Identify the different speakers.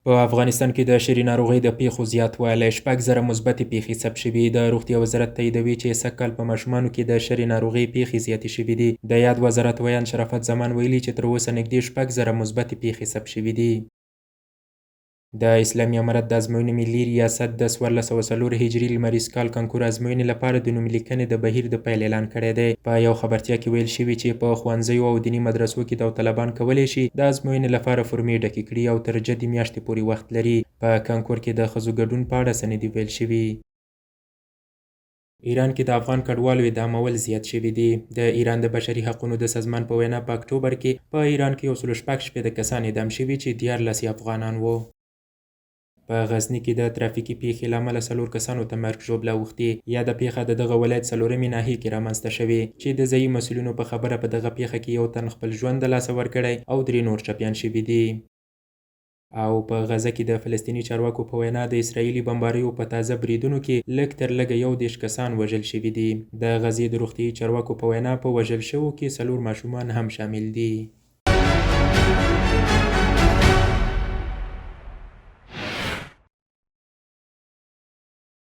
Speaker 1: په افغانستان کې د شري ناروغۍ د پیښو زیاتوالی 6,000 مثبتې پیښې ثبت شوي. د روغتیا وزارت تاییدوي چې سږکال په ماشومانو کې د شري ناروغۍ پیښې زیاتې شوي دي. د یاد وزارت ویان شرافت زمان ویلي چې تر اوسه نږدې 6,000 مثبتې پیښې ثبت شوي دي. د اسلامي امارت د ازموینې ملي ریاست د 1404 هجري لمریز کال کانکور ازموینې لپاره د نوملیکنې د بهیر د پیل اعلان کړی دی. په یو خبرتیا کې ویل شوي چې په ښوونځیو او دیني مدرسو کې داوطلبان کولی شي د ازموینې لپاره فورمې ډکې کړي او تر جدي میاشتې پورې وخت لري. په کانکور کې د ښځو ګډون په اړه سندې ویل شوي. ایران کې د افغان کډوالو اعدامول زیات شوي دي. د ایران د بشري حقونو د سازمان په وینا په اکتوبر کې په ایران کې 116 کسان اعدام شوي چې 14 افغانان وو. په غزني کې د ترافیکي پیښې له امله 4 کسانو ته مرګ ژوبله اوښتې. یاده پیښه د دغه ولایت 4مې ناحیې کې رامنځته شوې چې د ځایي مسؤلینو په خبره په دغه پیښه کې یو تن خپل ژوند د لاسه ورکړی او 3 نور ټپیان شوي دي. او په غزه کې د فلسطیني چارواکو په وینا د اسرائیلي بمباریو په تازه بریدونو کې لږ تر لږه 21 کسان وژل شوي دي. د غزې د روغتیايي چارواکو په وینا په وژل شوو کې 4 ماشومان هم شامل دي.